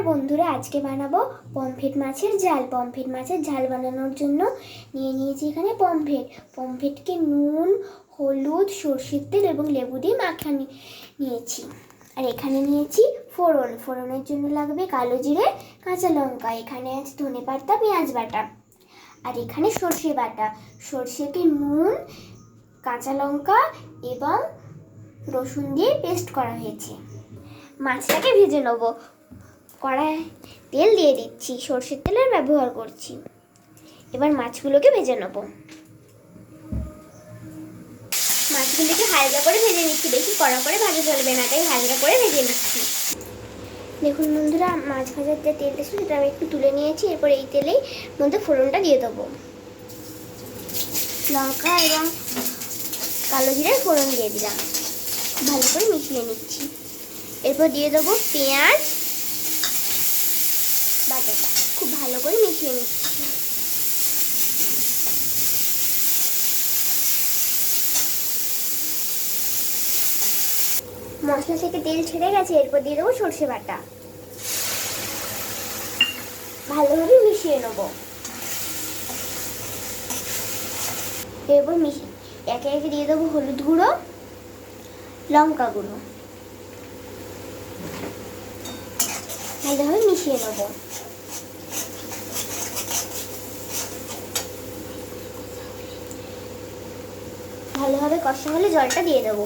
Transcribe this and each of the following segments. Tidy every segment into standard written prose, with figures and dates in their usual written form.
বন্ধুরা, আজকে বানাবো পমফ্রেট মাছের ঝাল। পমফ্রেট মাছের ঝাল বানানোর জন্য নিয়েছি এখানে পমফ্রেটকে নুন, হলুদ, সরষের তেল এবং লেবু দিয়ে মাখানো নিয়েছি। আর এখানে নিয়েছি ফোড়নের জন্য লাগবে কালো জিরে, কাঁচা লঙ্কা, এখানে আছে ধনেপাতা, পেঁয়াজ বাটা, আর এখানে সর্ষে বাটা। সর্ষেকে নুন, কাঁচা লঙ্কা এবং রসুন দিয়ে পেস্ট করা হয়েছে। মাছটাকে ভেজে নেব। কড়াই তেল দিয়ে দিচ্ছি, সর্ষের তেলের ব্যবহার করছি। এবার মাছগুলোকে ভেজে নেব। মাছগুলোকে হালকা করে ভেজে নিচ্ছি, বেশি কড়া করে ভাজা চলবে না, তাই হালকা করে ভেজে নিচ্ছি। দেখুন বন্ধুরা, মাছ ভাজার যে তেলটা ছিল সেটা আমি একটু তুলে নিয়েছি। এরপর এই তেলেই মধ্যে ফোড়নটা দিয়ে দেবো। লঙ্কা এবং কালো জিরার ফোড়ন দিয়ে দিলাম, ভালো করে মিশিয়ে নিচ্ছি। এরপর দিয়ে দেবো পেঁয়াজ বাটাটা, খুব ভালো করে মিশিয়ে নিচ্ছি। মশলা থেকে তেল ছেড়ে গেছে, এরপর দিয়ে দেবো সর্ষে বাটা, ভালোভাবে মিশিয়ে নেব। এরপর একে একে দিয়ে দেবো হলুদ গুঁড়ো, লঙ্কা গুঁড়ো, ভালোভাবে মিশিয়ে নেব। ভালোভাবে কষা হলে জলটা দিয়ে দেবো।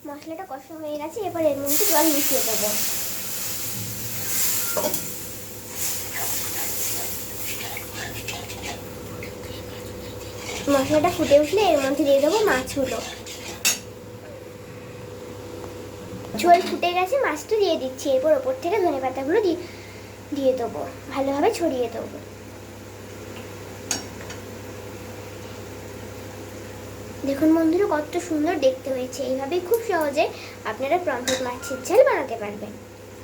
মশলাটা কষা হয়ে গেছে, এবার এর মধ্যে জল মিশিয়ে দেবো। মশলাটা ফুটে উঠলে এর মধ্যে দিয়ে দেবো মাছগুলো। ঝোল ফুটে গেছে, মাছটা দিয়ে দিচ্ছি। এরপর ওপর থেকে ধনেপাতাগুলো দিয়ে দেবো, ভালোভাবে ছড়িয়ে দেবো। দেখুন বন্ধুরা, কত সুন্দর দেখতে হয়েছে। এইভাবেই খুব সহজে আপনারা পমফ্রেট মাছের ঝাল বানাতে পারবেন।